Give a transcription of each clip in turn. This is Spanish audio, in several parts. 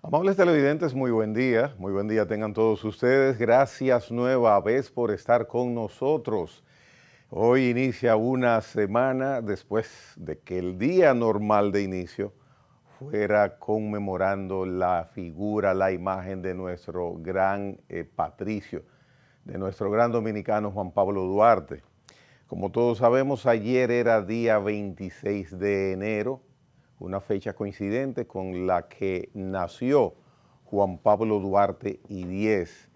Amables televidentes, muy buen día tengan todos ustedes. Gracias nueva vez por estar con nosotros. Hoy inicia una semana después de que el día normal de inicio fuera conmemorando la figura, la imagen de nuestro gran patricio, de nuestro gran dominicano Juan Pablo Duarte. Como todos sabemos, ayer era día 26 de enero, una fecha coincidente con la que nació Juan Pablo Duarte y Diez.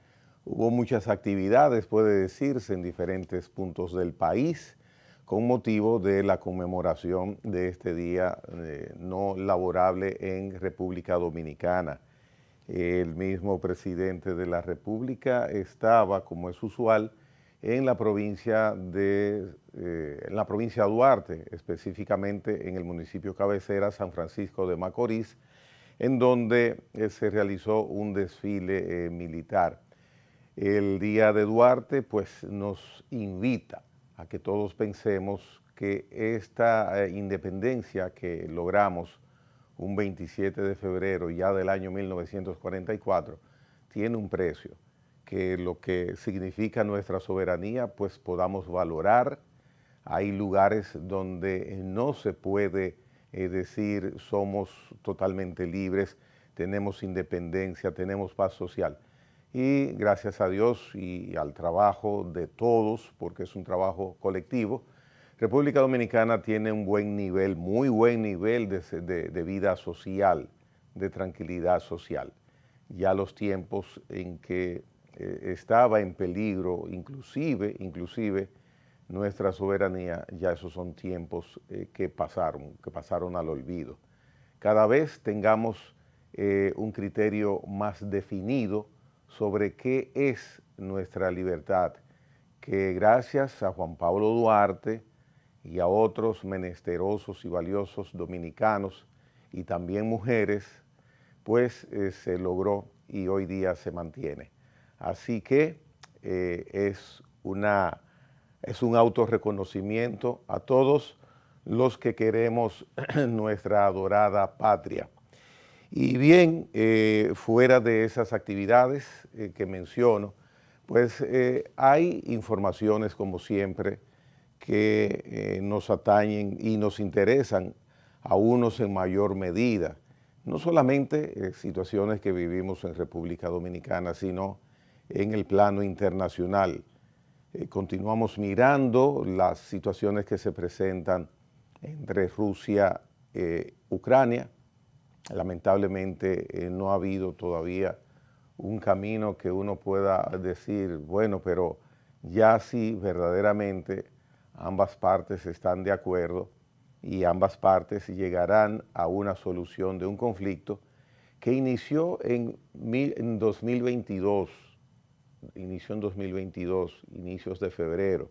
Hubo muchas actividades, puede decirse, en diferentes puntos del país con motivo de la conmemoración de este día no laborable en República Dominicana. El mismo presidente de la República estaba, como es usual, en la provincia Duarte, específicamente en el municipio cabecera San Francisco de Macorís, en donde se realizó un desfile militar. El Día de Duarte pues nos invita a que todos pensemos que esta independencia que logramos un 27 de febrero ya del año 1944 tiene un precio, que lo que significa nuestra soberanía pues podamos valorar. Hay lugares donde no se puede decir somos totalmente libres, tenemos independencia, tenemos paz social. Y gracias a Dios y al trabajo de todos, porque es un trabajo colectivo, República Dominicana tiene un buen nivel, muy buen nivel de vida social, de tranquilidad social. Ya los tiempos en que estaba en peligro, inclusive nuestra soberanía, ya esos son tiempos que pasaron al olvido. Cada vez tengamos un criterio más definido sobre qué es nuestra libertad, que gracias a Juan Pablo Duarte y a otros menesterosos y valiosos dominicanos y también mujeres, pues se logró y hoy día se mantiene. Así que es un autorreconocimiento a todos los que queremos nuestra adorada patria. Y bien, fuera de esas actividades que menciono, pues hay informaciones como siempre que nos atañen y nos interesan a unos en mayor medida. No solamente situaciones que vivimos en República Dominicana, sino en el plano internacional. Continuamos mirando las situaciones que se presentan entre Rusia e Ucrania. Lamentablemente no ha habido todavía un camino que uno pueda decir, bueno, pero ya sí verdaderamente ambas partes están de acuerdo y ambas partes llegarán a una solución de un conflicto que inició en 2022, inicios de febrero.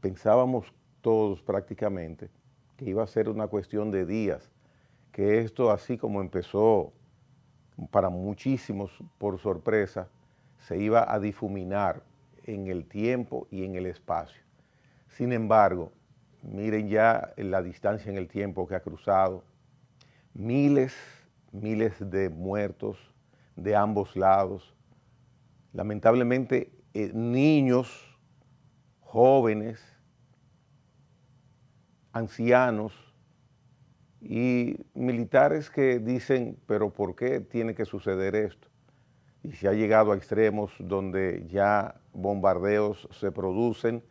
Pensábamos todos prácticamente que iba a ser una cuestión de días, que esto así como empezó para muchísimos por sorpresa, se iba a difuminar en el tiempo y en el espacio. Sin embargo, miren ya la distancia en el tiempo que ha cruzado, miles de muertos de ambos lados, lamentablemente niños, jóvenes, ancianos y militares que dicen, pero ¿por qué tiene que suceder esto? Y se ha llegado a extremos donde ya bombardeos se producen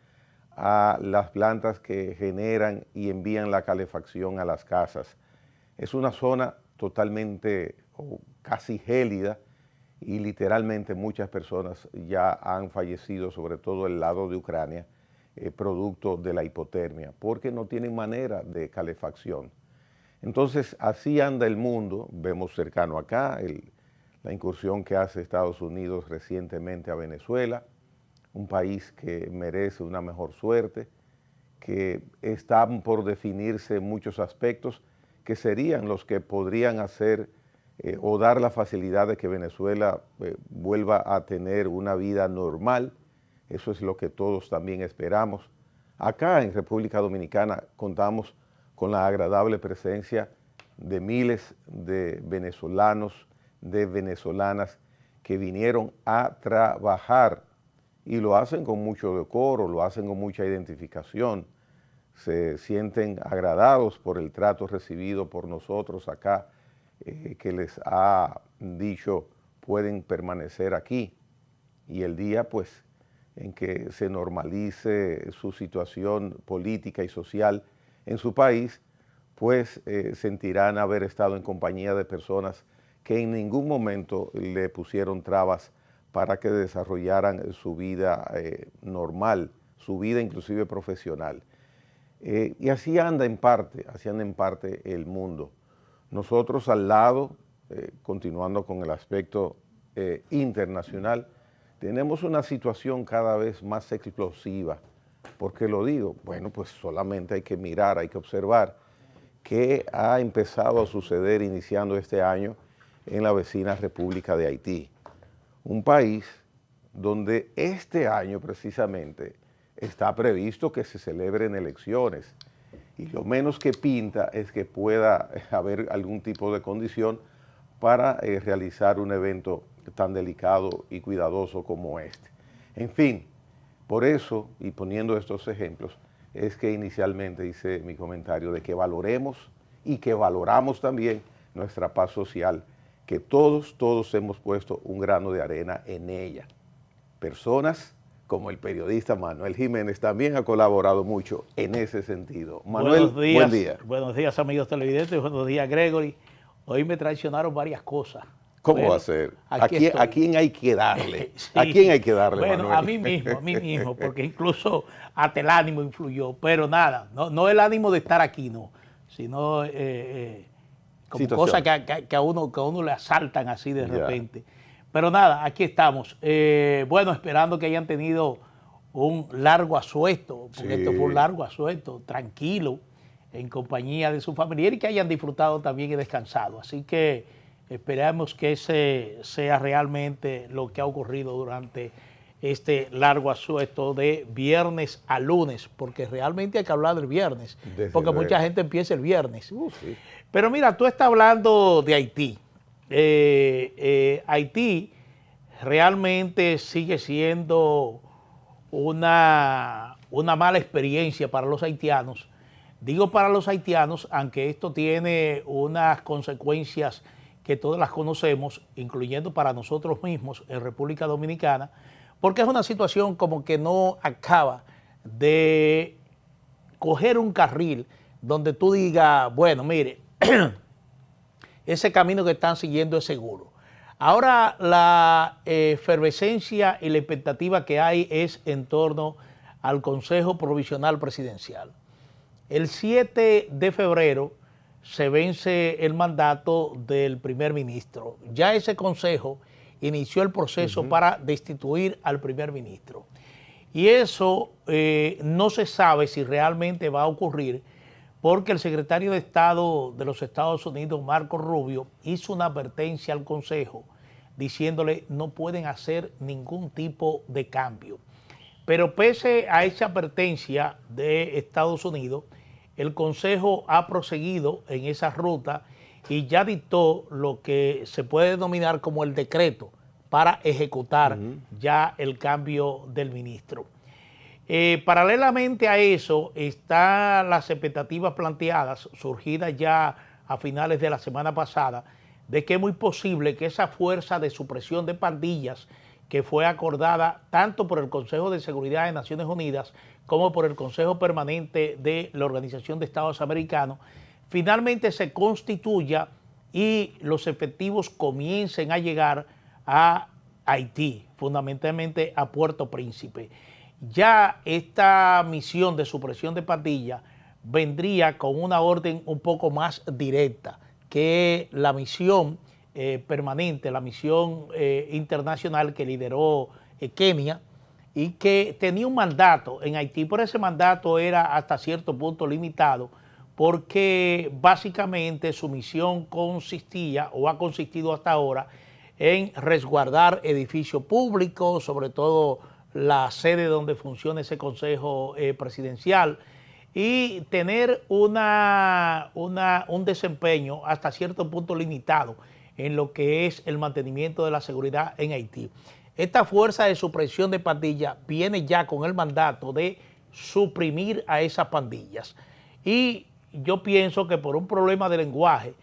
a las plantas que generan y envían la calefacción a las casas. Es una zona totalmente o casi gélida y literalmente muchas personas ya han fallecido, sobre todo el lado de Ucrania, producto de la hipotermia, porque no tienen manera de calefacción. Entonces, así anda el mundo. Vemos cercano acá la incursión que hace Estados Unidos recientemente a Venezuela, un país que merece una mejor suerte, que están por definirse muchos aspectos que serían los que podrían hacer o dar la facilidad de que Venezuela vuelva a tener una vida normal. Eso es lo que todos también esperamos. Acá en República Dominicana contamos con la agradable presencia de miles de venezolanos de venezolanas que vinieron a trabajar y lo hacen con mucho decoro, lo hacen con mucha identificación, se sienten agradados por el trato recibido por nosotros acá, que les ha dicho pueden permanecer aquí, y el día pues en que se normalice su situación política y social en su país, pues sentirán haber estado en compañía de personas que en ningún momento le pusieron trabas para que desarrollaran su vida normal, su vida inclusive profesional. Y así anda en parte el mundo. Nosotros al lado, continuando con el aspecto internacional, tenemos una situación cada vez más explosiva. ¿Por qué lo digo? Bueno, pues solamente hay que mirar, hay que observar qué ha empezado a suceder iniciando este año en la vecina República de Haití. Un país donde este año precisamente está previsto que se celebren elecciones y lo menos que pinta es que pueda haber algún tipo de condición para realizar un evento tan delicado y cuidadoso como este. En fin, por eso, y poniendo estos ejemplos, es que inicialmente hice mi comentario de que valoremos y que valoramos también nuestra paz social, que todos hemos puesto un grano de arena en ella. Personas como el periodista Manuel Jiménez también ha colaborado mucho en ese sentido. Manuel, buen día. Buenos días, amigos televidentes, buenos días, Gregory. Hoy me traicionaron varias cosas. ¿Cómo va a ser? ¿A quién hay que darle? Sí. ¿A quién hay que darle, bueno, Manuel? A mí mismo, porque incluso hasta el ánimo influyó. Pero nada, no el ánimo de estar aquí, no, sino como cosas que a uno le asaltan así de repente. Pero nada, aquí estamos. Bueno, esperando que hayan tenido un largo asuesto, porque esto fue un largo asuesto, tranquilo, en compañía de su familiar y que hayan disfrutado también y descansado. Así que esperamos que ese sea realmente lo que ha ocurrido durante este largo asuesto de viernes a lunes, porque realmente hay que hablar del viernes, porque mucha gente empieza el viernes. Sí. Pero mira, tú estás hablando de Haití. Haití realmente sigue siendo una mala experiencia para los haitianos. Digo para los haitianos, aunque esto tiene unas consecuencias que todas las conocemos, incluyendo para nosotros mismos en República Dominicana, porque es una situación como que no acaba de coger un carril donde tú digas, bueno, mire, ese camino que están siguiendo es seguro. Ahora la efervescencia y la expectativa que hay es en torno al Consejo Provisional Presidencial. El 7 de febrero se vence el mandato del primer ministro. Ya ese consejo inició el proceso para destituir al primer ministro. Y eso no se sabe si realmente va a ocurrir, porque el secretario de Estado de los Estados Unidos, Marco Rubio, hizo una advertencia al Consejo diciéndole no pueden hacer ningún tipo de cambio. Pero pese a esa advertencia de Estados Unidos, el Consejo ha proseguido en esa ruta y ya dictó lo que se puede denominar como el decreto para ejecutar ya el cambio del ministro. Paralelamente a eso están las expectativas planteadas, surgidas ya a finales de la semana pasada, de que es muy posible que esa fuerza de supresión de pandillas que fue acordada tanto por el Consejo de Seguridad de Naciones Unidas como por el Consejo Permanente de la Organización de Estados Americanos, finalmente se constituya y los efectivos comiencen a llegar a Haití, fundamentalmente a Puerto Príncipe. Ya esta misión de supresión de pandillas vendría con una orden un poco más directa que la misión permanente, la misión internacional que lideró Kenia y que tenía un mandato en Haití, pero ese mandato era hasta cierto punto limitado porque básicamente su misión consistía o ha consistido hasta ahora en resguardar edificios públicos, sobre todo la sede donde funciona ese consejo presidencial, y tener un desempeño hasta cierto punto limitado en lo que es el mantenimiento de la seguridad en Haití. Esta fuerza de supresión de pandillas viene ya con el mandato de suprimir a esas pandillas. Y yo pienso que por un problema de lenguaje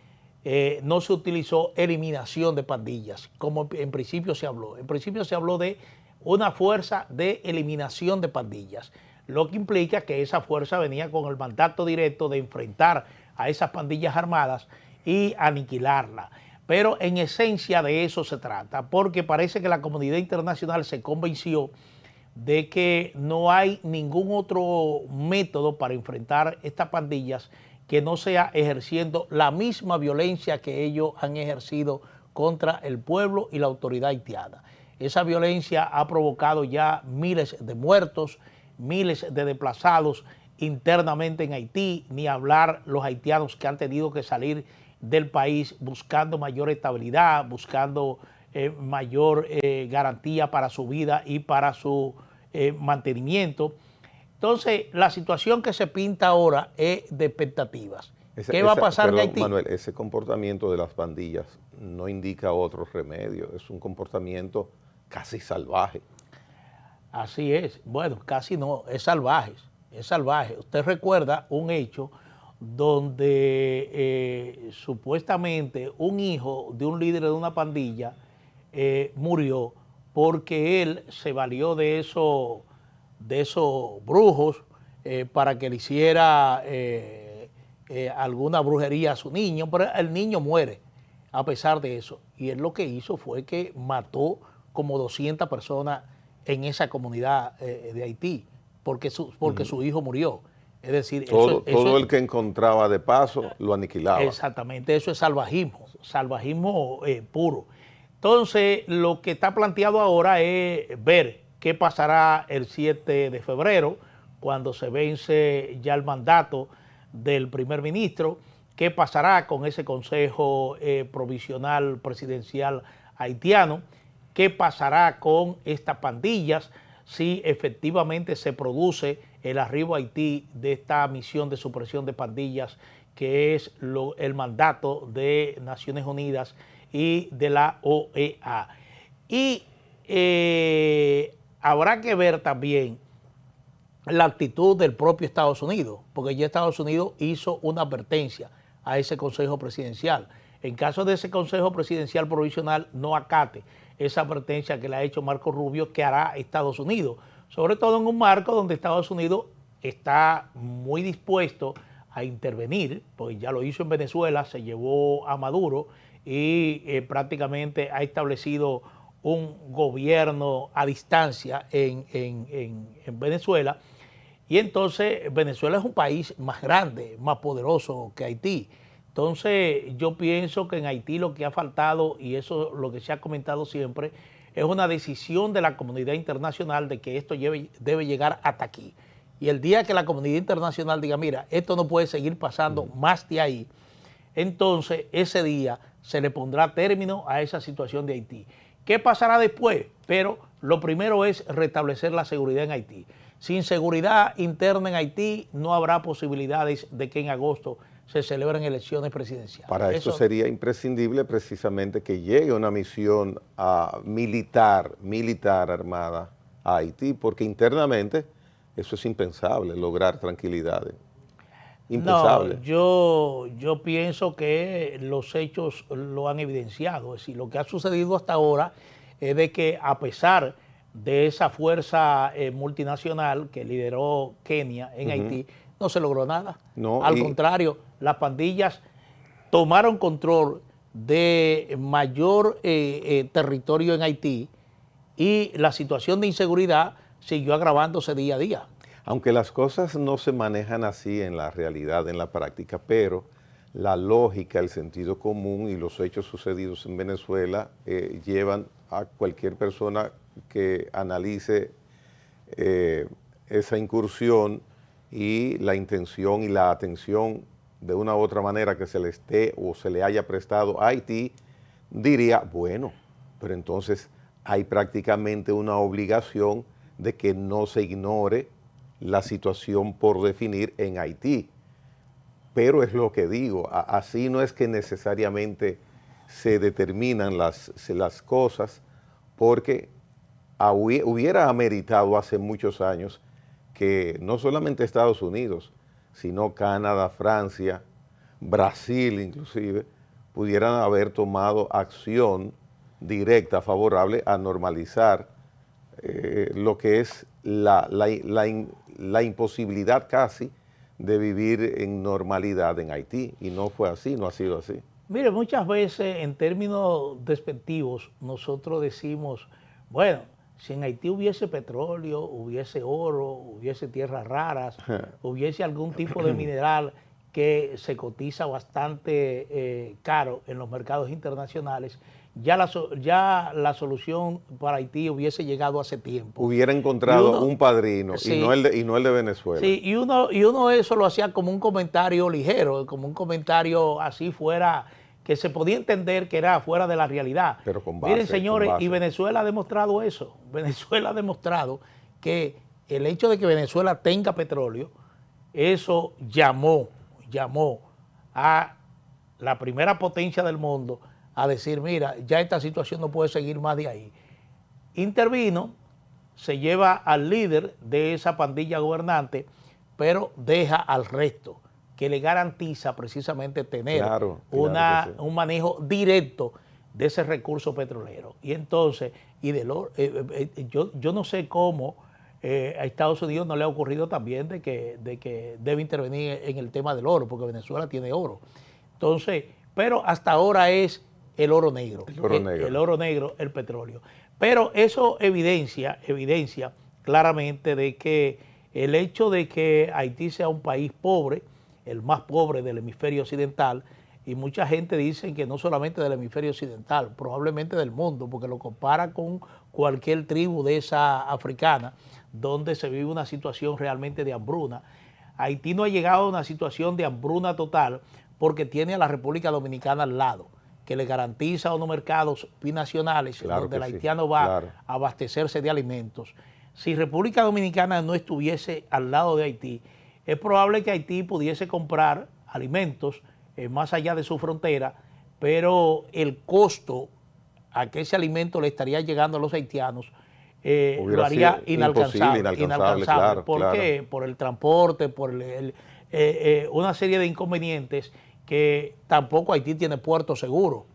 no se utilizó eliminación de pandillas, como en principio se habló. En principio se habló de una fuerza de eliminación de pandillas, lo que implica que esa fuerza venía con el mandato directo de enfrentar a esas pandillas armadas y aniquilarla. Pero en esencia de eso se trata, porque parece que la comunidad internacional se convenció de que no hay ningún otro método para enfrentar estas pandillas que no sea ejerciendo la misma violencia que ellos han ejercido contra el pueblo y la autoridad haitiana. Esa violencia ha provocado ya miles de muertos, miles de desplazados internamente en Haití, ni hablar los haitianos que han tenido que salir del país buscando mayor estabilidad, buscando mayor garantía para su vida y para su mantenimiento. Entonces, la situación que se pinta ahora es de expectativas. ¿Qué va a pasar en Haití? Manuel, ese comportamiento de las pandillas no indica otro remedio, es un comportamiento casi salvaje. Así es, bueno, casi no, es salvaje, es salvaje. Usted recuerda un hecho donde supuestamente un hijo de un líder de una pandilla murió porque él se valió de esos brujos para que le hiciera alguna brujería a su niño, pero el niño muere a pesar de eso. Y él lo que hizo fue que mató como 200 personas en esa comunidad de Haití, porque su hijo murió. Es decir, todo el que encontraba de paso lo aniquilaba. Exactamente, eso es salvajismo, salvajismo puro. Entonces, lo que está planteado ahora es ver qué pasará el 7 de febrero, cuando se vence ya el mandato del primer ministro, qué pasará con ese Consejo Provisional Presidencial haitiano, qué pasará con estas pandillas, si efectivamente se produce el arribo a Haití de esta misión de supresión de pandillas, que es el mandato de Naciones Unidas y de la OEA. Y habrá que ver también la actitud del propio Estados Unidos, porque ya Estados Unidos hizo una advertencia a ese Consejo Presidencial. En caso de ese Consejo Presidencial Provisional no acate esa advertencia que le ha hecho Marco Rubio, que hará Estados Unidos, sobre todo en un marco donde Estados Unidos está muy dispuesto a intervenir, porque ya lo hizo en Venezuela, se llevó a Maduro y prácticamente ha establecido un gobierno a distancia en Venezuela. Y entonces Venezuela es un país más grande, más poderoso que Haití. Entonces yo pienso que en Haití lo que ha faltado, y eso lo que se ha comentado siempre, es una decisión de la comunidad internacional de que esto debe llegar hasta aquí. Y el día que la comunidad internacional diga, mira, esto no puede seguir pasando más de ahí, entonces ese día se le pondrá término a esa situación de Haití. ¿Qué pasará después? Pero lo primero es restablecer la seguridad en Haití. Sin seguridad interna en Haití no habrá posibilidades de que en agosto se celebren elecciones presidenciales. Para eso sería imprescindible precisamente que llegue una misión militar armada a Haití, porque internamente eso es impensable, lograr tranquilidad. Impensable. No, yo pienso que los hechos lo han evidenciado. Es decir, lo que ha sucedido hasta ahora es de que a pesar de esa fuerza multinacional que lideró Kenia en Haití, no se logró nada. No, al contrario, las pandillas tomaron control de mayor territorio en Haití y la situación de inseguridad siguió agravándose día a día. Aunque las cosas no se manejan así en la realidad, en la práctica, pero la lógica, el sentido común y los hechos sucedidos en Venezuela llevan a cualquier persona que analice esa incursión y la intención y la atención de una u otra manera que se le esté o se le haya prestado a Haití, diría, bueno, pero entonces hay prácticamente una obligación de que no se ignore la situación por definir en Haití. Pero es lo que digo, así no es que necesariamente se determinan las cosas, porque hubiera ameritado hace muchos años que no solamente Estados Unidos, sino Canadá, Francia, Brasil inclusive, pudieran haber tomado acción directa favorable a normalizar lo que es la imposibilidad casi de vivir en normalidad en Haití, y no fue así, no ha sido así. Mire, muchas veces en términos despectivos nosotros decimos, bueno, si en Haití hubiese petróleo, hubiese oro, hubiese tierras raras, hubiese algún tipo de mineral que se cotiza bastante caro en los mercados internacionales, ya la solución para Haití hubiese llegado hace tiempo. Hubiera encontrado un padrino, sí, y no el de Venezuela. Sí, y uno eso lo hacía como un comentario ligero, como un comentario así fuera, que se podía entender que era fuera de la realidad. Pero con base. Miren, señores, y Venezuela ha demostrado eso. Venezuela ha demostrado que el hecho de que Venezuela tenga petróleo, eso llamó a la primera potencia del mundo a decir, mira, ya esta situación no puede seguir más de ahí. Intervino, se lleva al líder de esa pandilla gobernante, pero deja al resto, que le garantiza precisamente tener un manejo directo de ese recurso petrolero. Y entonces, yo no sé cómo a Estados Unidos no le ha ocurrido también de que debe intervenir en el tema del oro, porque Venezuela tiene oro. Entonces, pero hasta ahora es el oro negro. El oro negro, el petróleo. Pero eso evidencia claramente de que el hecho de que Haití sea un país pobre, el más pobre del hemisferio occidental, y mucha gente dice que no solamente del hemisferio occidental, probablemente del mundo, porque lo compara con cualquier tribu de esa africana, donde se vive una situación realmente de hambruna. Haití no ha llegado a una situación de hambruna total porque tiene a la República Dominicana al lado, que le garantiza unos mercados binacionales, donde el haitiano va a abastecerse de alimentos. Si República Dominicana no estuviese al lado de Haití, es probable que Haití pudiese comprar alimentos más allá de su frontera, pero el costo a que ese alimento le estaría llegando a los haitianos lo haría inalcanzable. ¿Por qué? Por el transporte, por una serie de inconvenientes, que tampoco Haití tiene puerto seguro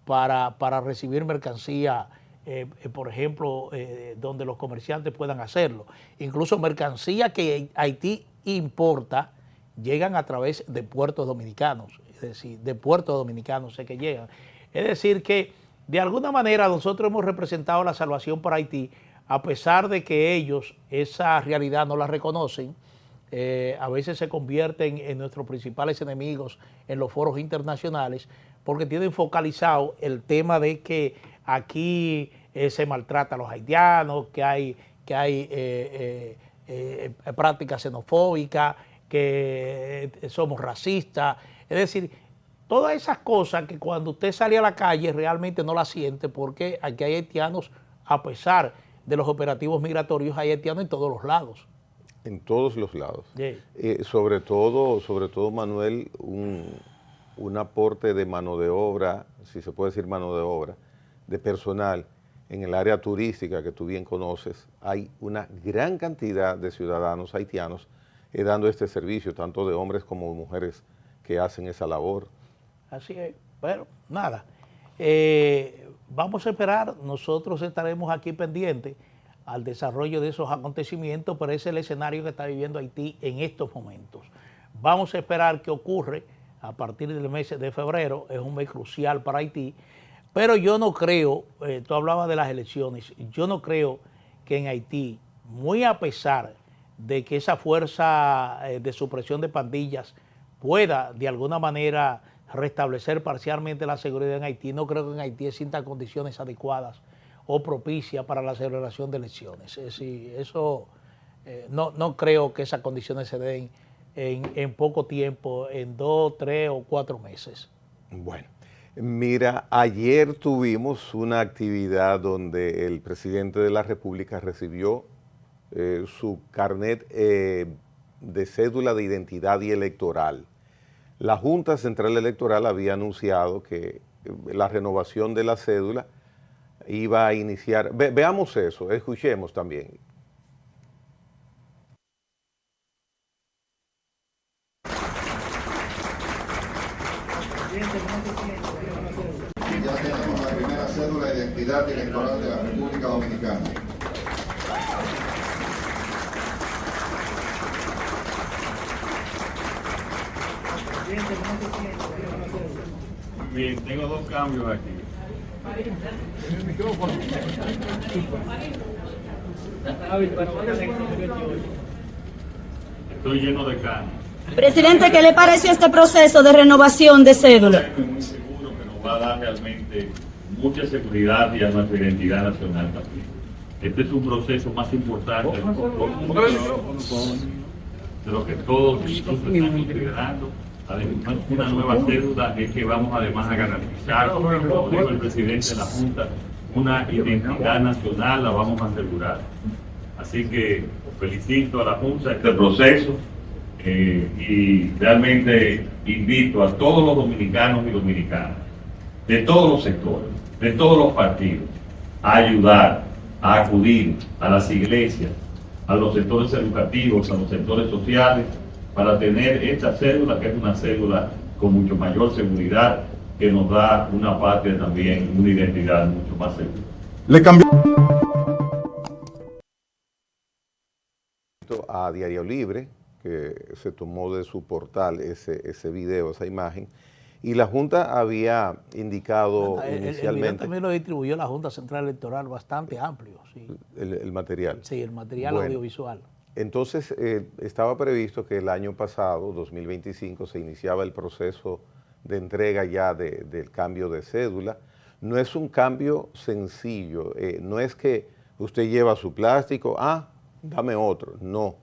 para recibir mercancía, por ejemplo, donde los comerciantes puedan hacerlo. Incluso mercancía que Haití importa llegan a través de puertos dominicanos, es decir, de puertos dominicanos sé que llegan. Es decir que de alguna manera nosotros hemos representado la salvación para Haití, a pesar de que ellos esa realidad no la reconocen. A veces se convierten en nuestros principales enemigos en los foros internacionales, porque tienen focalizado el tema de que aquí se maltrata a los haitianos, que hay prácticas xenofóbicas, que somos racistas. Es decir, todas esas cosas que cuando usted sale a la calle realmente no las siente, porque aquí hay haitianos, a pesar de los operativos migratorios, hay haitianos en todos los lados. En todos los lados. Sí. Sobre todo, Manuel, un aporte de mano de obra, si se puede decir mano de obra, de personal en el área turística que tú bien conoces. Hay una gran cantidad de ciudadanos haitianos dando este servicio, tanto de hombres como de mujeres que hacen esa labor. Así es. Bueno, nada. Vamos a esperar, nosotros estaremos aquí pendientes al desarrollo de esos acontecimientos, pero ese es el escenario que está viviendo Haití en estos momentos. Vamos a esperar qué ocurre a partir del mes de febrero, es un mes crucial para Haití, pero yo no creo, tú hablabas de las elecciones, yo no creo que en Haití, muy a pesar de que esa fuerza de supresión de pandillas pueda de alguna manera restablecer parcialmente la seguridad en Haití, no creo que en Haití existan condiciones adecuadas o propicia para la celebración de elecciones. Es decir, eso no creo que esas condiciones se den en poco tiempo, en 2, 3 o 4 meses. Bueno, mira, ayer tuvimos una actividad donde el presidente de la República recibió su carnet de cédula de identidad y electoral. La Junta Central Electoral había anunciado que la renovación de la cédula iba a iniciar. Veamos eso, escuchemos también. Ya tenemos la primera cédula de identidad electoral de la República Dominicana. Bien, tengo dos cambios aquí. Estoy lleno de canas. Presidente, ¿qué le pareció este proceso de renovación de cédula? Estoy muy seguro que nos va a dar realmente mucha seguridad y a nuestra identidad nacional también. Este es un proceso más importante de lo que todos nosotros estamos considerando. Además, una nueva cédula es que vamos además a garantizar, como dijo el presidente de la Junta, una identidad nacional la vamos a asegurar. Así que felicito a la Junta este proceso y realmente invito a todos los dominicanos y dominicanas, de todos los sectores, de todos los partidos, a ayudar, a acudir a las iglesias, a los sectores educativos, a los sectores sociales, para tener esta cédula, que es una cédula con mucho mayor seguridad, que nos da una patria también, una identidad mucho más segura. Le cambió A Diario Libre, que se tomó de su portal ese video, esa imagen, y la Junta había indicado inicialmente... El video también lo distribuyó la Junta Central Electoral bastante amplio, sí. El material. Sí, el material audiovisual. Entonces, estaba previsto que el año pasado, 2025, se iniciaba el proceso de entrega ya del cambio de cédula. No es un cambio sencillo, no es que usted lleva su plástico, dame otro, no.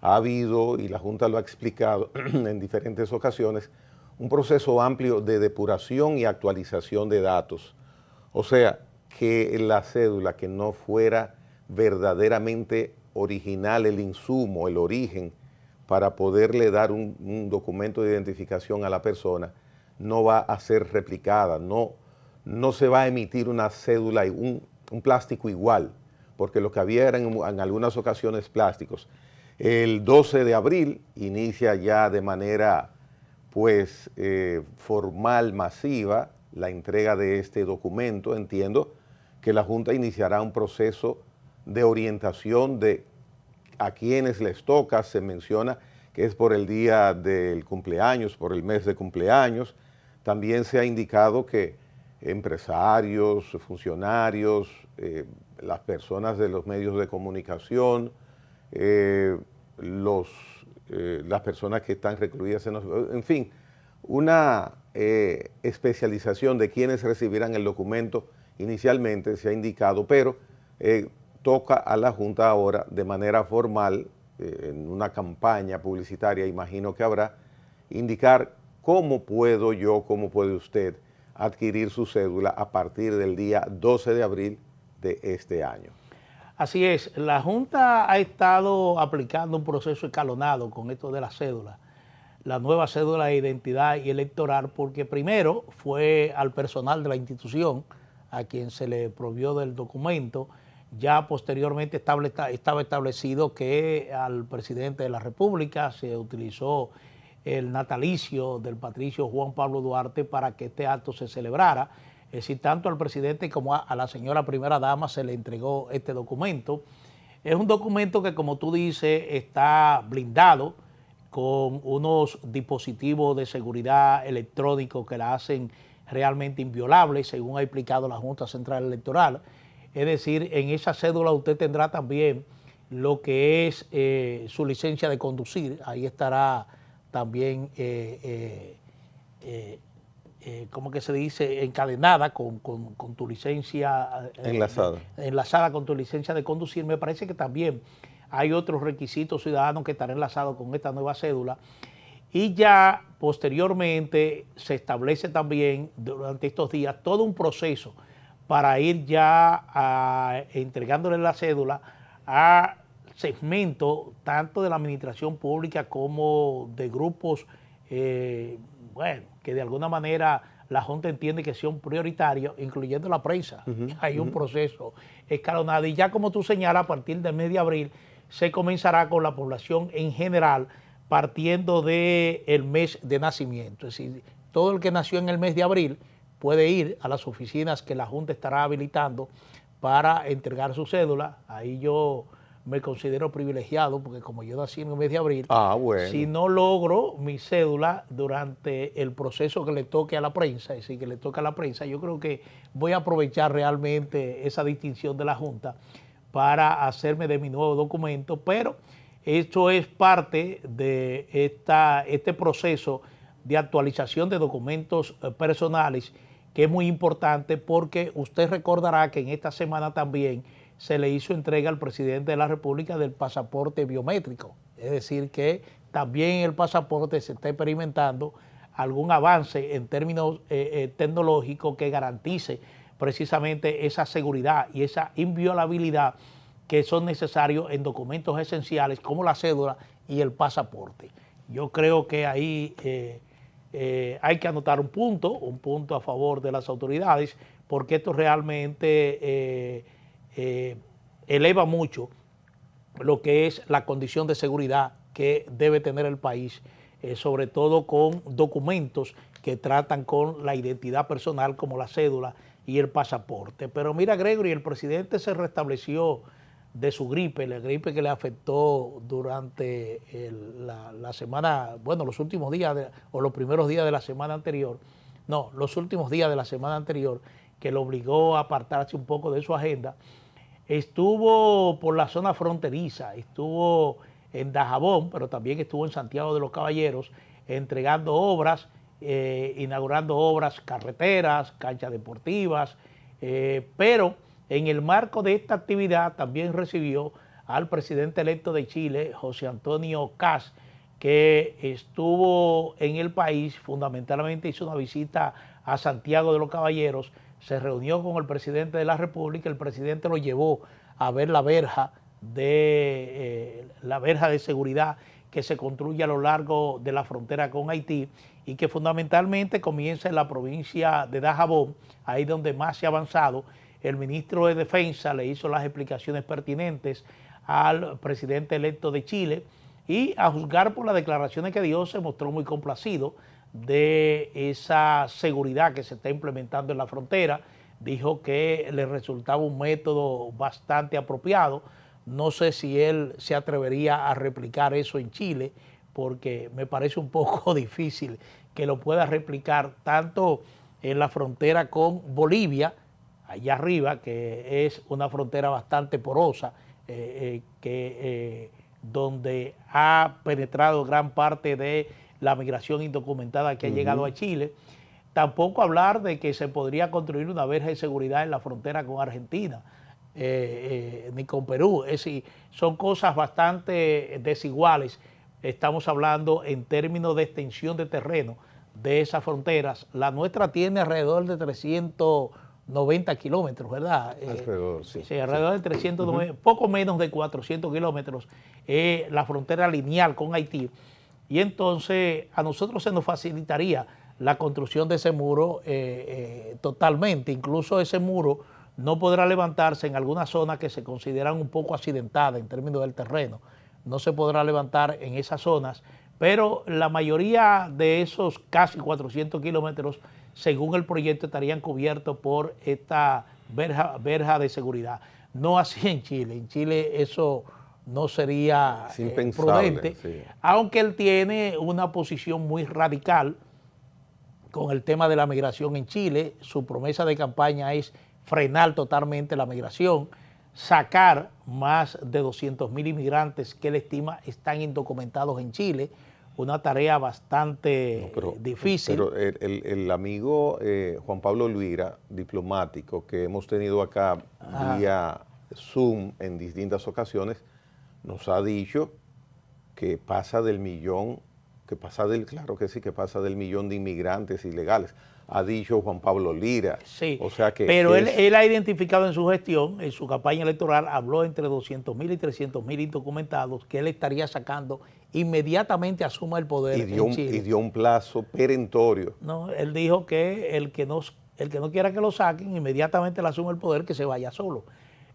Ha habido, y la Junta lo ha explicado en diferentes ocasiones, un proceso amplio de depuración y actualización de datos. O sea, que la cédula que no fuera verdaderamente original, el insumo, el origen, para poderle dar un documento de identificación a la persona, no va a ser replicada, no se va a emitir una cédula, un plástico igual, porque lo que había eran en algunas ocasiones plásticos. El 12 de abril inicia ya de manera pues formal, masiva, la entrega de este documento. Entiendo que la Junta iniciará un proceso de orientación de a quienes les toca. Se menciona que es por el día del cumpleaños, por el mes de cumpleaños. También se ha indicado que empresarios, funcionarios, las personas de los medios de comunicación, las personas que están recluidas en fin, una especialización de quienes recibirán el documento inicialmente se ha indicado, pero toca a la Junta ahora de manera formal, en una campaña publicitaria, imagino que habrá, indicar cómo puedo yo, cómo puede usted adquirir su cédula a partir del día 12 de abril de este año. Así es, la Junta ha estado aplicando un proceso escalonado con esto de la cédula, la nueva cédula de identidad y electoral, porque primero fue al personal de la institución a quien se le provió del documento. Ya posteriormente estaba establecido que al presidente de la República se utilizó el natalicio del patricio Juan Pablo Duarte para que este acto se celebrara. Es decir, tanto al presidente como a la señora primera dama se le entregó este documento. Es un documento que, como tú dices, está blindado con unos dispositivos de seguridad electrónicos que la hacen realmente inviolable, según ha explicado la Junta Central Electoral. Es decir, en esa cédula usted tendrá también lo que es su licencia de conducir. Ahí estará también, ¿cómo que se dice? Encadenada con tu licencia. Enlazada con tu licencia de conducir. Me parece que también hay otros requisitos ciudadanos que estarán enlazados con esta nueva cédula. Y ya posteriormente se establece también durante estos días todo un proceso para ir ya entregándole la cédula a segmentos tanto de la administración pública como de grupos, bueno, que de alguna manera la Junta entiende que son prioritarios, incluyendo la prensa. Hay un proceso escalonado y ya como tú señalas, a partir del mes de abril se comenzará con la población en general partiendo del mes de nacimiento. Es decir, todo el que nació en el mes de abril puede ir a las oficinas que la Junta estará habilitando para entregar su cédula. Ahí yo me considero privilegiado porque como yo nací en el mes de abril, bueno, si no logro mi cédula durante el proceso que le toque a la prensa, es decir, que le toca a la prensa, yo creo que voy a aprovechar realmente esa distinción de la Junta para hacerme de mi nuevo documento, pero esto es parte de este proceso de actualización de documentos personales, que es muy importante porque usted recordará que en esta semana también se le hizo entrega al presidente de la República del pasaporte biométrico. Es decir, que también el pasaporte se está experimentando algún avance en términos tecnológicos que garantice precisamente esa seguridad y esa inviolabilidad que son necesarios en documentos esenciales como la cédula y el pasaporte. Yo creo que ahí hay que anotar un punto a favor de las autoridades, porque esto realmente eleva mucho lo que es la condición de seguridad que debe tener el país, sobre todo con documentos que tratan con la identidad personal como la cédula y el pasaporte. Pero mira, Gregory, el presidente se restableció de su gripe, la gripe que le afectó durante la semana, bueno, los últimos días o los primeros días de la semana anterior, no, los últimos días de la semana anterior, que lo obligó a apartarse un poco de su agenda. Estuvo por la zona fronteriza, estuvo en Dajabón, pero también estuvo en Santiago de los Caballeros, entregando obras, inaugurando obras, carreteras, canchas deportivas, pero en el marco de esta actividad también recibió al presidente electo de Chile, José Antonio Kast, que estuvo en el país, fundamentalmente hizo una visita a Santiago de los Caballeros, se reunió con el presidente de la República, el presidente lo llevó a ver la verja de seguridad que se construye a lo largo de la frontera con Haití y que fundamentalmente comienza en la provincia de Dajabón, ahí donde más se ha avanzado. El ministro de Defensa le hizo las explicaciones pertinentes al presidente electo de Chile y, a juzgar por las declaraciones que dio, se mostró muy complacido de esa seguridad que se está implementando en la frontera. Dijo que le resultaba un método bastante apropiado. No sé si él se atrevería a replicar eso en Chile, porque me parece un poco difícil que lo pueda replicar tanto en la frontera con Bolivia, allá arriba, que es una frontera bastante porosa, donde ha penetrado gran parte de la migración indocumentada que ha llegado a Chile. Tampoco hablar de que se podría construir una verja de seguridad en la frontera con Argentina, ni con Perú. Es decir, son cosas bastante desiguales. Estamos hablando en términos de extensión de terreno de esas fronteras. La nuestra tiene alrededor de 390 kilómetros, ¿verdad? Alrededor, sí. Sí, alrededor de 390, poco menos de 400 kilómetros, la frontera lineal con Haití. Y entonces a nosotros se nos facilitaría la construcción de ese muro totalmente. Incluso ese muro no podrá levantarse en algunas zonas que se consideran un poco accidentadas en términos del terreno. No se podrá levantar en esas zonas, pero la mayoría de esos casi 400 kilómetros, según el proyecto, estarían cubiertos por esta verja de seguridad. No así en Chile. En Chile eso no sería prudente, sí. Aunque él tiene una posición muy radical con el tema de la migración en Chile. Su promesa de campaña es frenar totalmente la migración, sacar más de 200.000 inmigrantes que él estima están indocumentados en Chile, una tarea bastante difícil. Pero el amigo Juan Pablo Luira, diplomático, que hemos tenido acá vía Zoom en distintas ocasiones, nos ha dicho que pasa del 1.000.000 que pasa claro que sí, que pasa del 1.000.000 de inmigrantes ilegales. Ha dicho Juan Pablo Lira. Sí, o sea que pero él ha identificado en su gestión, en su campaña electoral, habló entre 200.000 y 300.000 indocumentados que él estaría sacando inmediatamente asuma el poder en Chile. Y dio un plazo perentorio. No, él dijo que el que no quiera que lo saquen, inmediatamente le asuma el poder, que se vaya solo.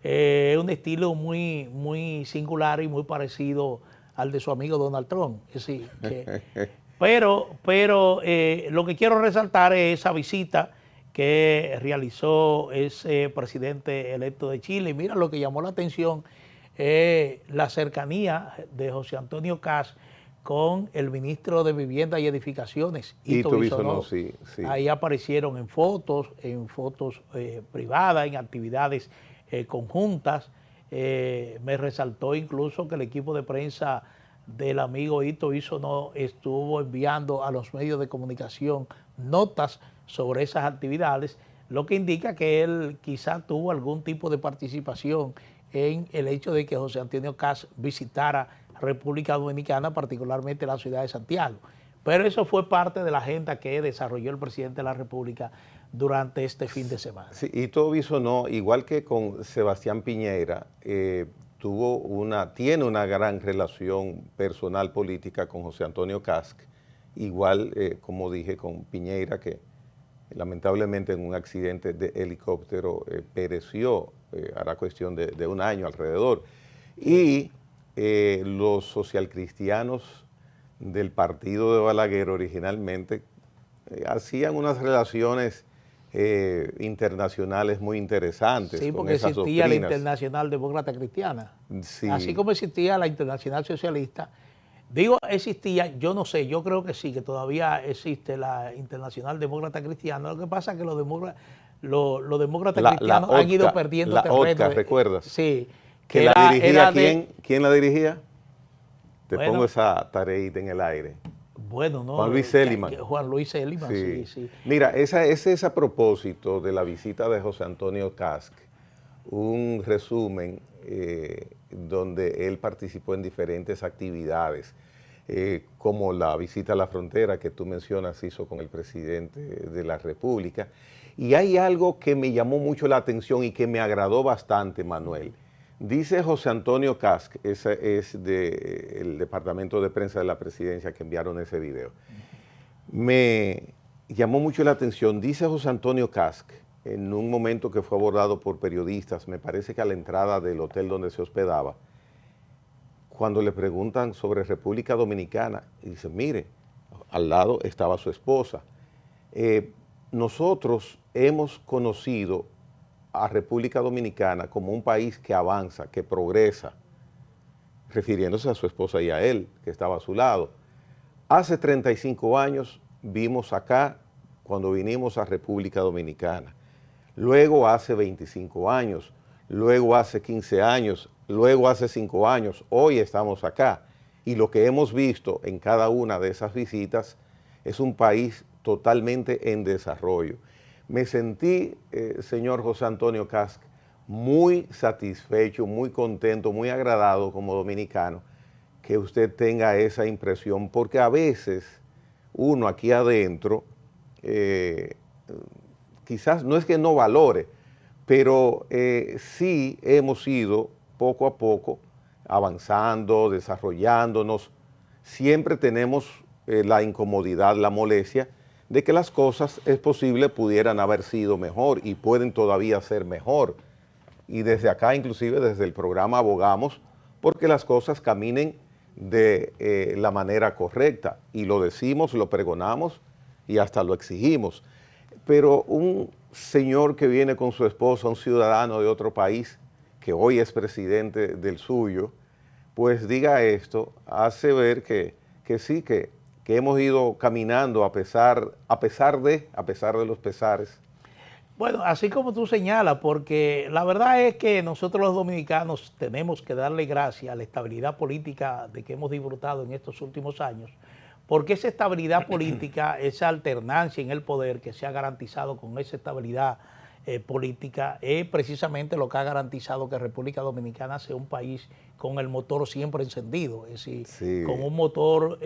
Es un estilo muy, muy singular y muy parecido al de su amigo Donald Trump. Sí, pero lo que quiero resaltar es esa visita que realizó ese presidente electo de Chile. Y mira, lo que llamó la atención es la cercanía de José Antonio Kast con el ministro de Vivienda y Edificaciones, Ito Bisonó. Sí. Ahí aparecieron en fotos privadas, en actividades conjuntas. Me resaltó incluso que el equipo de prensa del amigo Ito Bisonó estuvo enviando a los medios de comunicación notas sobre esas actividades, lo que indica que él quizá tuvo algún tipo de participación en el hecho de que José Antonio Kast visitara República Dominicana, particularmente la ciudad de Santiago. Pero eso fue parte de la agenda que desarrolló el presidente de la República durante este fin de semana. Sí, Ito Bisonó, igual que con Sebastián Piñera, tiene una gran relación personal política con José Antonio Kast, igual como dije con Piñera, que lamentablemente en un accidente de helicóptero pereció, hará cuestión de un año alrededor. Y los socialcristianos del partido de Balaguer originalmente hacían unas relaciones internacionales muy interesantes. Sí, porque con esas existía la doctrinas. Internacional Demócrata Cristiana. Sí. Así como existía la Internacional Socialista. Digo existía, yo no sé, yo creo que sí, que todavía existe la Internacional Demócrata Cristiana. Lo que pasa es que los demócratas cristianos han ido perdiendo terreno. La OTCA, ¿recuerdas? Sí. Que la dirigía, ¿quién la dirigía? Te pongo esa tareita en el aire. Bueno, no. Juan Luis Céliman. Juan Luis Céliman, sí. Mira, ese es a propósito de la visita de José Antonio Kast, un resumen donde él participó en diferentes actividades, como la visita a la frontera que tú mencionas, hizo con el presidente de la República. Y hay algo que me llamó mucho la atención y que me agradó bastante, Manuel. Dice José Antonio Kast, ese es del Departamento de Prensa de la Presidencia que enviaron ese video. Me llamó mucho la atención, dice José Antonio Kast, en un momento que fue abordado por periodistas, me parece que a la entrada del hotel donde se hospedaba, cuando le preguntan sobre República Dominicana, y dice, mire, al lado estaba su esposa. Nosotros hemos conocido a República Dominicana como un país que avanza, que progresa, refiriéndose a su esposa y a él, que estaba a su lado. Hace 35 años vimos acá cuando vinimos a República Dominicana, luego hace 25 años, luego hace 15 años, luego hace 5 años, hoy estamos acá. Y lo que hemos visto en cada una de esas visitas es un país totalmente en desarrollo. Me sentí, señor José Antonio Kast, muy satisfecho, muy contento, muy agradado como dominicano que usted tenga esa impresión, porque a veces uno aquí adentro, quizás no es que no valore, pero sí hemos ido poco a poco avanzando, desarrollándonos. Siempre tenemos la incomodidad, la molestia de que las cosas es posible pudieran haber sido mejor y pueden todavía ser mejor. Y desde acá, inclusive desde el programa, abogamos porque las cosas caminen de la manera correcta. Y lo decimos, lo pregonamos y hasta lo exigimos. Pero un señor que viene con su esposa, un ciudadano de otro país, que hoy es presidente del suyo, pues diga esto, hace ver que sí, que hemos ido caminando a pesar de los pesares. Bueno, así como tú señalas, porque la verdad es que nosotros los dominicanos tenemos que darle gracias a la estabilidad política de que hemos disfrutado en estos últimos años, porque esa estabilidad política, esa alternancia en el poder que se ha garantizado con esa estabilidad política, es precisamente lo que ha garantizado que República Dominicana sea un país con el motor siempre encendido, es decir, Sí. con un motor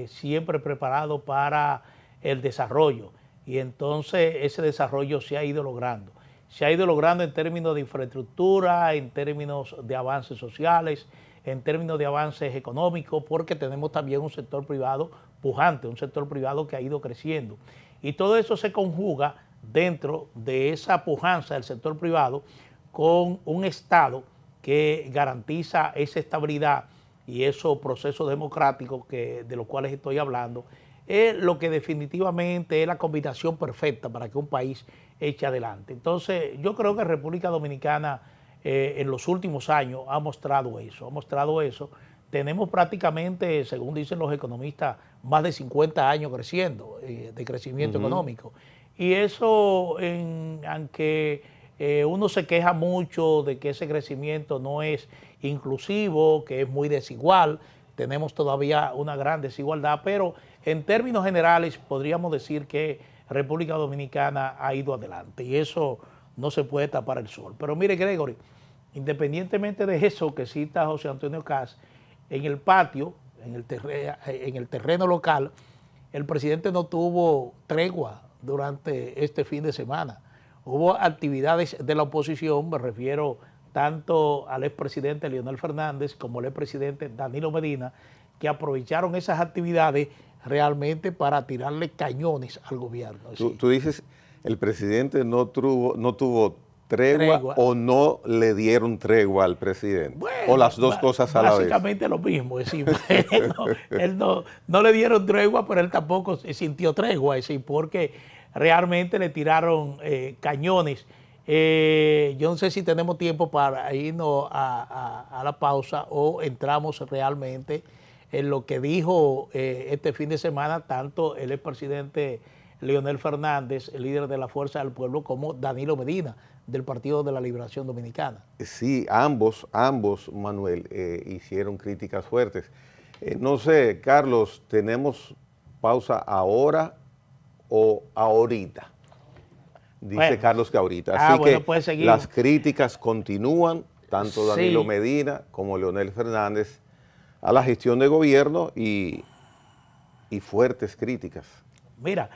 siempre preparado para el desarrollo. Y entonces ese desarrollo se ha ido logrando. Se ha ido logrando en términos de infraestructura, en términos de avances sociales, en términos de avances económicos, porque tenemos también un sector privado pujante, un sector privado que ha ido creciendo. Y todo eso se conjuga dentro de esa pujanza del sector privado con un Estado que garantiza esa estabilidad y esos procesos democráticos de los cuales estoy hablando, es lo que definitivamente es la combinación perfecta para que un país eche adelante. Entonces, yo creo que República Dominicana en los últimos años ha mostrado eso. Tenemos prácticamente, según dicen los economistas, más de 50 años creciendo, de crecimiento económico. Y eso, aunque uno se queja mucho de que ese crecimiento no es inclusivo, que es muy desigual, tenemos todavía una gran desigualdad, pero en términos generales podríamos decir que República Dominicana ha ido adelante y eso no se puede tapar el sol. Pero mire, Gregory, independientemente de eso que cita José Antonio Caz, en el patio, en el terreno local, el presidente no tuvo tregua durante este fin de semana. Hubo actividades de la oposición, me refiero tanto al expresidente Leonel Fernández como al expresidente Danilo Medina, que aprovecharon esas actividades realmente para tirarle cañones al gobierno. Tú dices, el presidente no tuvo tregua o no le dieron tregua al presidente, bueno, o las dos cosas a la vez. Básicamente lo mismo, es decir, él no le dieron tregua, pero él tampoco sintió tregua, es decir, porque realmente le tiraron cañones. Yo no sé si tenemos tiempo para irnos a la pausa o entramos realmente en lo que dijo este fin de semana tanto el expresidente Leonel Fernández, el líder de la Fuerza del Pueblo, como Danilo Medina, del Partido de la Liberación Dominicana. Sí, ambos, Manuel, hicieron críticas fuertes. No sé, Carlos, ¿tenemos pausa ahora o ahorita? Dice bueno, Carlos que ahorita. Así que pues las críticas continúan, tanto Danilo Medina como Leonel Fernández, a la gestión de gobierno y fuertes críticas. Mira,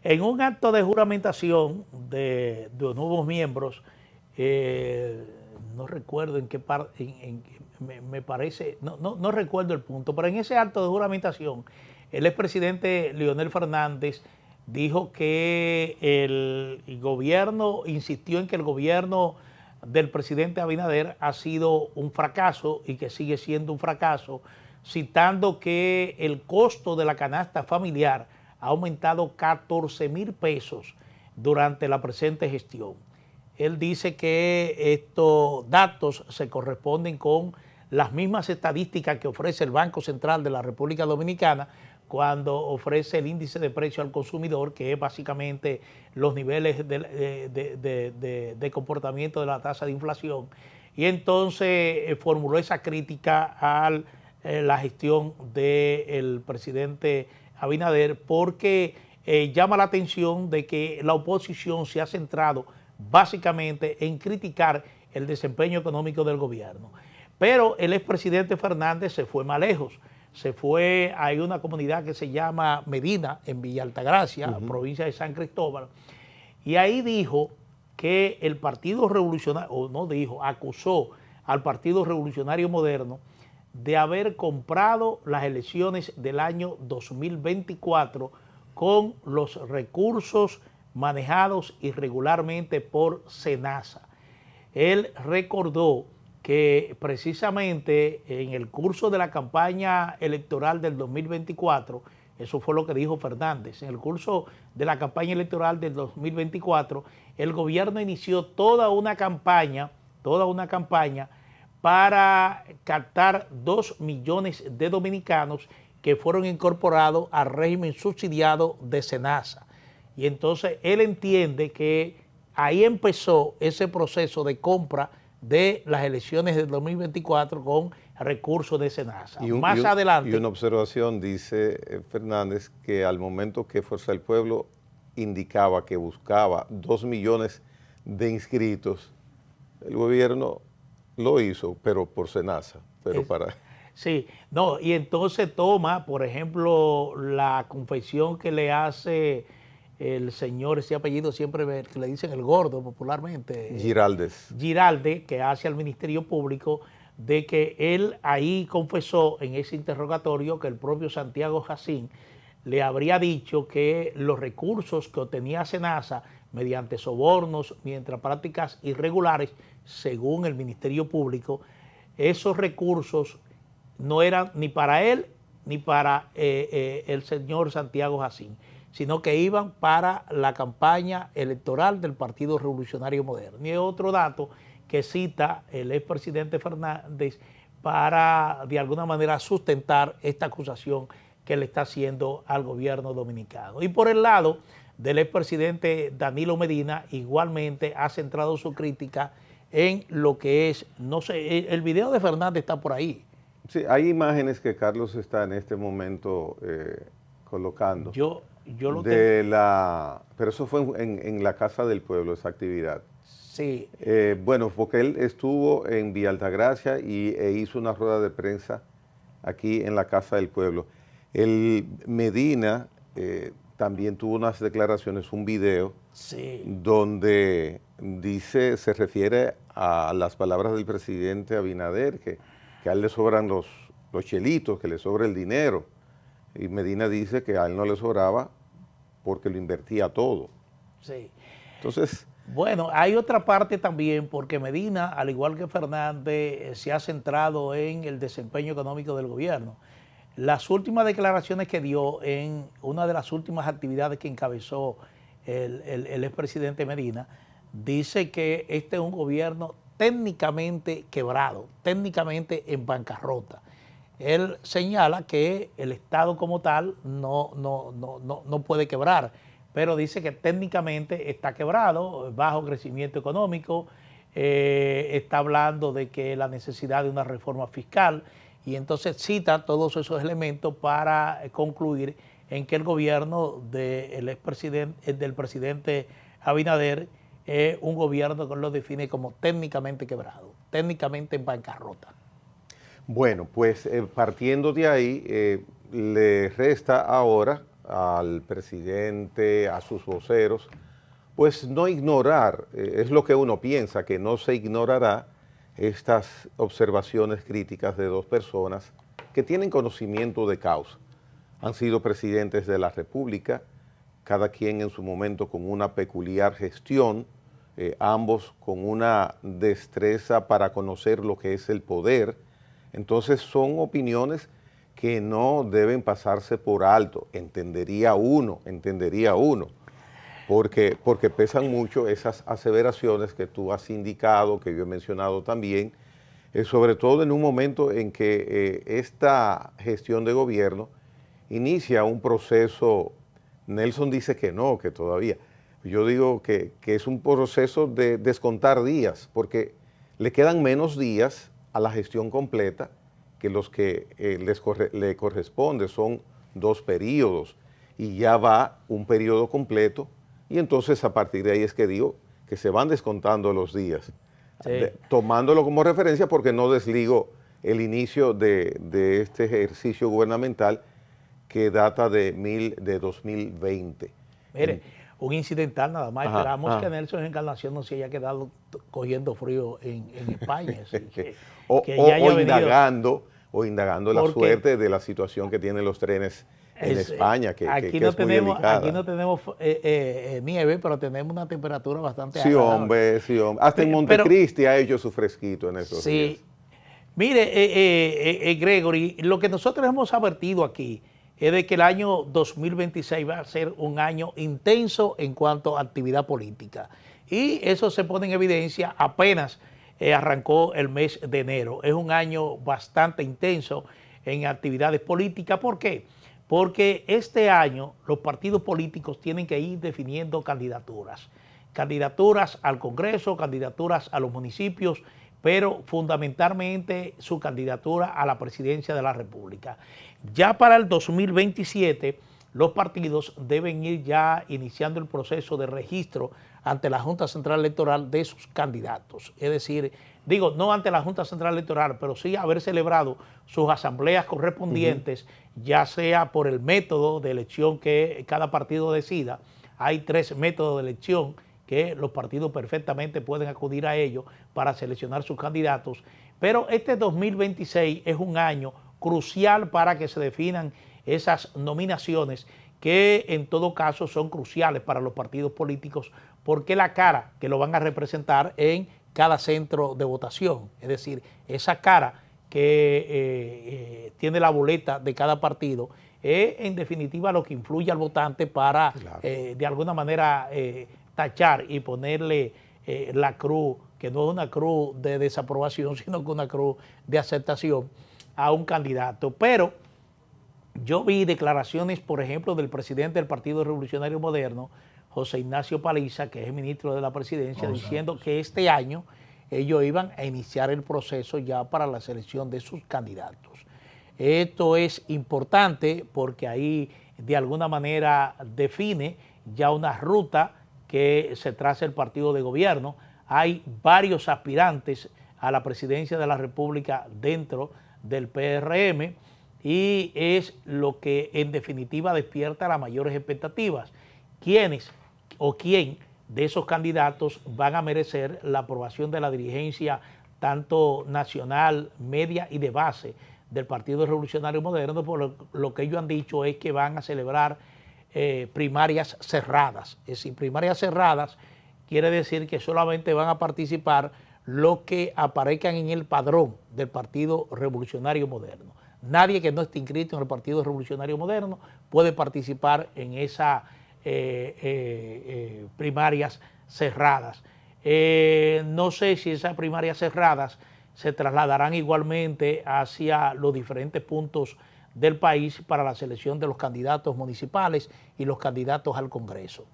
en un acto de juramentación de nuevos miembros, no recuerdo en qué parte, me parece, no recuerdo el punto, pero en ese acto de juramentación, el expresidente Leonel Fernández dijo que el gobierno, insistió en que el gobierno del presidente Abinader ha sido un fracaso y que sigue siendo un fracaso, citando que el costo de la canasta familiar ha aumentado 14,000 pesos durante la presente gestión. Él dice que estos datos se corresponden con las mismas estadísticas que ofrece el Banco Central de la República Dominicana cuando ofrece el índice de precio al consumidor, que es básicamente los niveles de comportamiento de la tasa de inflación. Y entonces formuló esa crítica a la gestión del presidente Abinader porque llama la atención de que la oposición se ha centrado básicamente en criticar el desempeño económico del gobierno. Pero el expresidente Fernández se fue más lejos. Se fue a una comunidad que se llama Medina, en Villa Altagracia, provincia de San Cristóbal, y ahí dijo que el Partido Revolucionario, o no dijo, acusó al Partido Revolucionario Moderno de haber comprado las elecciones del año 2024 con los recursos manejados irregularmente por SENASA. Él recordó que precisamente en el curso de la campaña electoral del 2024, eso fue lo que dijo Fernández, en el curso de la campaña electoral del 2024, el gobierno inició toda una campaña para captar 2 millones de dominicanos que fueron incorporados al régimen subsidiado de SENASA. Y entonces él entiende que ahí empezó ese proceso de compra de las elecciones del 2024 con recursos de SENASA. Más adelante. Y una observación, dice Fernández, que al momento que Fuerza del Pueblo indicaba que buscaba 2 millones de inscritos, el gobierno lo hizo, pero por SENASA, pero para... Sí, no, y entonces toma, por ejemplo, la confesión que le hace el señor, ese apellido siempre que le dicen el gordo popularmente. Giraldes, que hace al Ministerio Público, de que él ahí confesó en ese interrogatorio que el propio Santiago Jacín le habría dicho que los recursos que obtenía SENASA mediante sobornos, mediante prácticas irregulares, según el Ministerio Público, esos recursos no eran ni para él ni para el señor Santiago Jacín, sino que iban para la campaña electoral del Partido Revolucionario Moderno. Y otro dato que cita el expresidente Fernández para, de alguna manera, sustentar esta acusación que le está haciendo al gobierno dominicano. Y por el lado del expresidente Danilo Medina, igualmente ha centrado su crítica en lo que es, no sé, el video de Fernández está por ahí. Sí, hay imágenes que Carlos está en este momento colocando. Yo lo tengo. Pero eso fue en la Casa del Pueblo, esa actividad. Sí. Bueno, porque él estuvo en Villa Altagracia e hizo una rueda de prensa aquí en la Casa del Pueblo. El Medina también tuvo unas declaraciones, un video, sí, donde dice, se refiere a las palabras del presidente Abinader, que a él le sobran los chelitos, que le sobra el dinero. Y Medina dice que a él no le sobraba porque lo invertía todo. Sí. Entonces... Bueno, hay otra parte también, porque Medina, al igual que Fernández, se ha centrado en el desempeño económico del gobierno. Las últimas declaraciones que dio en una de las últimas actividades que encabezó el expresidente Medina, dice que este es un gobierno técnicamente quebrado, técnicamente en bancarrota. Él señala que el Estado como tal no puede quebrar, pero dice que técnicamente está quebrado, bajo crecimiento económico, está hablando de que la necesidad de una reforma fiscal, y entonces cita todos esos elementos para concluir en que el gobierno del presidente Abinader es un gobierno que lo define como técnicamente quebrado, técnicamente en bancarrota. Bueno, pues partiendo de ahí, le resta ahora al presidente, a sus voceros, pues no ignorar, es lo que uno piensa, que no se ignorará estas observaciones críticas de dos personas que tienen conocimiento de causa. Han sido presidentes de la República, cada quien en su momento con una peculiar gestión, ambos con una destreza para conocer lo que es el poder. Entonces son opiniones que no deben pasarse por alto, entendería uno, porque pesan mucho esas aseveraciones que tú has indicado, que yo he mencionado también, sobre todo en un momento en que esta gestión de gobierno inicia un proceso. Nelson dice que no, que todavía. Yo digo que es un proceso de descontar días, porque le quedan menos días a la gestión completa que los que le corresponde, son 2 periodos, y ya va un periodo completo, y entonces a partir de ahí es que digo que se van descontando los días, sí, tomándolo como referencia porque no desligo el inicio de este ejercicio gubernamental que data de 2020. Mire, un incidental nada más, esperamos que Nelson Encarnación no se haya quedado cogiendo frío en España. o indagando la suerte de la situación que tienen los trenes en España, que es muy delicada. Aquí no tenemos nieve, pero tenemos una temperatura bastante agradable. Hombre, sí, hombre. Hasta en Montecristi ha hecho su fresquito en esos días. Mire, Gregory, lo que nosotros hemos advertido aquí es de que el año 2026 va a ser un año intenso en cuanto a actividad política. Y eso se pone en evidencia apenas arrancó el mes de enero. Es un año bastante intenso en actividades políticas. ¿Por qué? Porque este año los partidos políticos tienen que ir definiendo candidaturas. Candidaturas al Congreso, candidaturas a los municipios, pero fundamentalmente su candidatura a la presidencia de la República. Ya para el 2027, los partidos deben ir ya iniciando el proceso de registro ante la Junta Central Electoral de sus candidatos. Es decir, digo, no ante la Junta Central Electoral, pero sí haber celebrado sus asambleas correspondientes, ya sea por el método de elección que cada partido decida. Hay 3 métodos de elección que los partidos perfectamente pueden acudir a ellos para seleccionar sus candidatos. Pero este 2026 es un año crucial para que se definan esas nominaciones que en todo caso son cruciales para los partidos políticos porque la cara que lo van a representar en cada centro de votación, es decir, esa cara que tiene la boleta de cada partido es en definitiva lo que influye al votante para de alguna manera tachar y ponerle la cruz, que no es una cruz de desaprobación, sino que una cruz de aceptación a un candidato. Pero yo vi declaraciones, por ejemplo, del presidente del Partido Revolucionario Moderno, José Ignacio Paliza, que es el ministro de la Presidencia, diciendo que este año ellos iban a iniciar el proceso ya para la selección de sus candidatos. Esto es importante porque ahí de alguna manera define ya una ruta que se traza el partido de gobierno. Hay varios aspirantes a la presidencia de la República dentro del PRM y es lo que en definitiva despierta las mayores expectativas. ¿Quiénes o quién de esos candidatos van a merecer la aprobación de la dirigencia tanto nacional, media y de base del Partido Revolucionario Moderno? Por lo que ellos han dicho es que van a celebrar primarias cerradas. Es decir, primarias cerradas quiere decir que solamente van a participar los que aparezcan en el padrón del Partido Revolucionario Moderno. Nadie que no esté inscrito en el Partido Revolucionario Moderno puede participar en esas primarias cerradas. No sé si esas primarias cerradas se trasladarán igualmente hacia los diferentes puntos del país para la selección de los candidatos municipales y los candidatos al Congreso.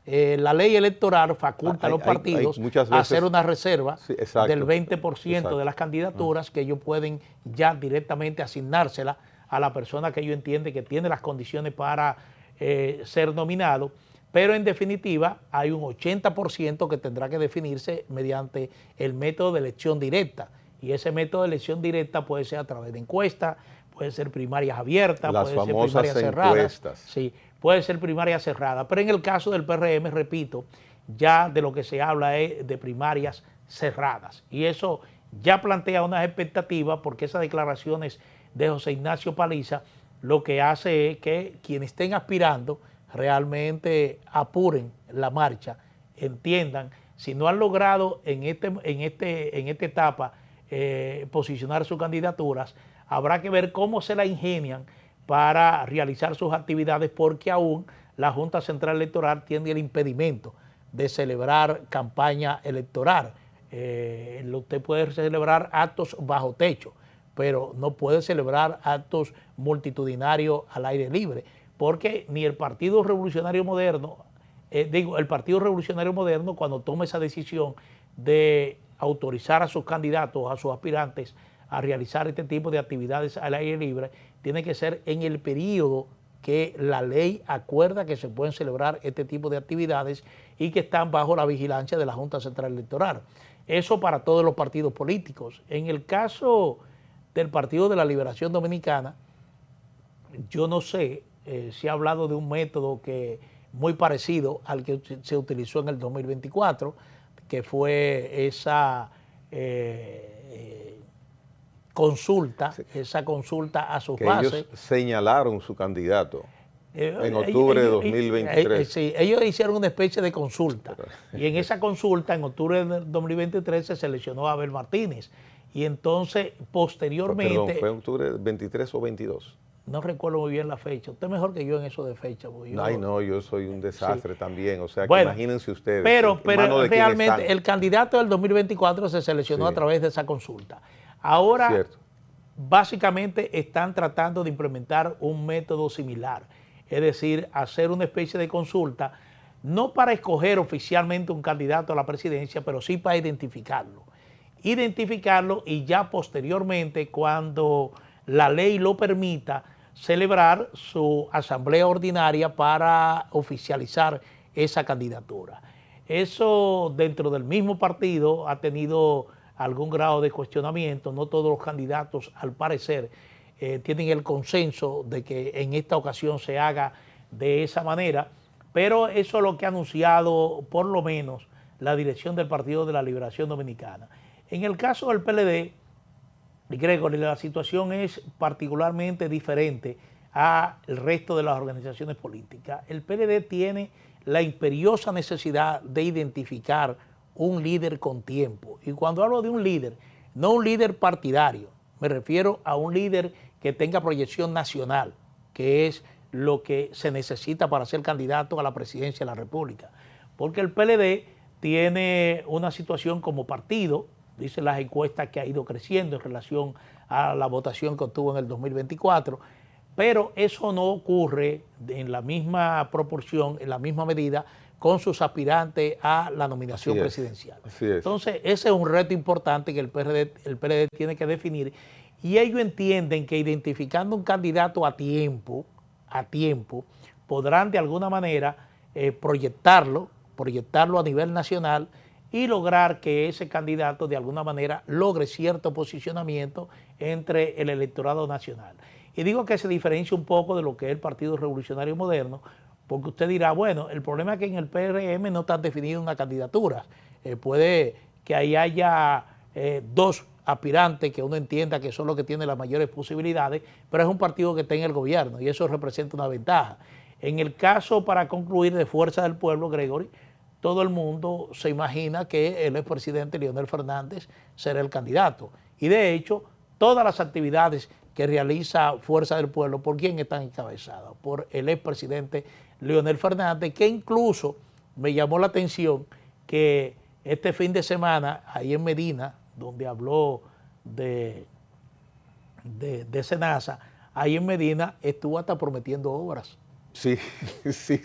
La ley electoral faculta a los partidos a hacer una reserva del 20% de las candidaturas que ellos pueden ya directamente asignársela a la persona que ellos entienden que tiene las condiciones para ser nominado, pero en definitiva hay un 80% que tendrá que definirse mediante el método de elección directa, y ese método de elección directa puede ser a través de encuestas, puede ser primarias abiertas, puede ser primarias cerradas. Sí, puede ser primaria cerrada, pero en el caso del PRM, repito, ya de lo que se habla es de primarias cerradas, y eso ya plantea unas expectativas porque esas declaraciones de José Ignacio Paliza lo que hace es que quienes estén aspirando realmente apuren la marcha, entiendan, si no han logrado en esta etapa posicionar sus candidaturas, habrá que ver cómo se la ingenian para realizar sus actividades, porque aún la Junta Central Electoral tiene el impedimento de celebrar campaña electoral. Usted puede celebrar actos bajo techo, pero no puede celebrar actos multitudinarios al aire libre, porque ni el Partido Revolucionario Moderno, el Partido Revolucionario Moderno, cuando toma esa decisión de autorizar a sus candidatos, a sus aspirantes, a realizar este tipo de actividades al aire libre, tiene que ser en el periodo que la ley acuerda que se pueden celebrar este tipo de actividades y que están bajo la vigilancia de la Junta Central Electoral. Eso para todos los partidos políticos. En el caso del Partido de la Liberación Dominicana, yo no sé, se ha hablado de un método que muy parecido al que se utilizó en el 2024, que fue esa consulta a sus bases. Ellos señalaron su candidato en octubre de 2023. Sí, ellos hicieron una especie de consulta, y en esa consulta, en octubre de 2023, se seleccionó a Abel Martínez, y entonces, posteriormente... Perdón, ¿fue octubre 23 o 22? No recuerdo muy bien la fecha. Usted es mejor que yo en eso de fecha. Ay, no, yo soy un desastre también. O sea, que bueno, imagínense ustedes. Pero realmente el candidato del 2024 se seleccionó a través de esa consulta. Ahora, básicamente están tratando de implementar un método similar. Es decir, hacer una especie de consulta, no para escoger oficialmente un candidato a la presidencia, pero sí para identificarlo. Y ya posteriormente, cuando la ley lo permita, celebrar su asamblea ordinaria para oficializar esa candidatura. Eso dentro del mismo partido ha tenido algún grado de cuestionamiento. No todos los candidatos, al parecer, tienen el consenso de que en esta ocasión se haga de esa manera, pero eso es lo que ha anunciado por lo menos la dirección del Partido de la Liberación Dominicana. En el caso del PLD, Gregory, la situación es particularmente diferente al resto de las organizaciones políticas. El PLD tiene la imperiosa necesidad de identificar un líder con tiempo. Y cuando hablo de un líder, no un líder partidario, me refiero a un líder que tenga proyección nacional, que es lo que se necesita para ser candidato a la presidencia de la República. Porque el PLD tiene una situación como partido, dicen las encuestas que ha ido creciendo en relación a la votación que obtuvo en el 2024, pero eso no ocurre en la misma proporción, en la misma medida, con sus aspirantes a la nominación presidencial. Entonces, ese es un reto importante que el PLD tiene que definir, y ellos entienden que identificando un candidato a tiempo, podrán de alguna manera proyectarlo a nivel nacional y lograr que ese candidato de alguna manera logre cierto posicionamiento entre el electorado nacional. Y digo que se diferencia un poco de lo que es el Partido Revolucionario Moderno, porque usted dirá, bueno, el problema es que en el PRM no está definida una candidatura. Puede que ahí haya dos aspirantes que uno entienda que son los que tienen las mayores posibilidades, pero es un partido que está en el gobierno y eso representa una ventaja. En el caso, para concluir, de Fuerza del Pueblo, Gregory, todo el mundo se imagina que el expresidente Leonel Fernández será el candidato. Y de hecho, todas las actividades que realiza Fuerza del Pueblo, ¿por quién están encabezadas? Por el expresidente Leonel Fernández, que incluso me llamó la atención que este fin de semana, ahí en Medina, donde habló de Senasa, ahí en Medina estuvo hasta prometiendo obras. Sí, sí,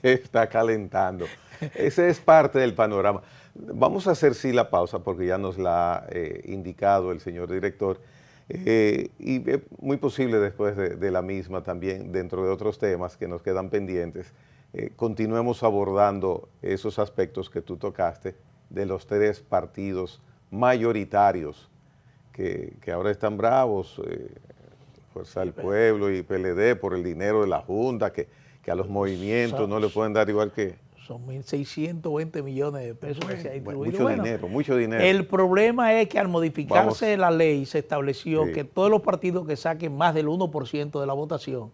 está calentando. Ese es parte del panorama. Vamos a hacer sí la pausa porque ya nos la ha indicado el señor director, y es muy posible después de la misma también, dentro de otros temas que nos quedan pendientes, continuemos abordando esos aspectos que tú tocaste de los tres partidos mayoritarios que ahora están bravos, Fuerza del Pueblo y PLD, por el dinero de la Junta, que a los movimientos no le pueden dar igual que... Son 1.620 millones de pesos que se ha distribuido. Mucho dinero. El problema es que al modificarse la ley se estableció que todos los partidos que saquen más del 1% de la votación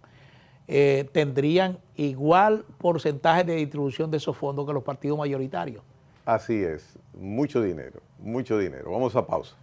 tendrían igual porcentaje de distribución de esos fondos que los partidos mayoritarios. Así es, mucho dinero, mucho dinero. Vamos a pausa.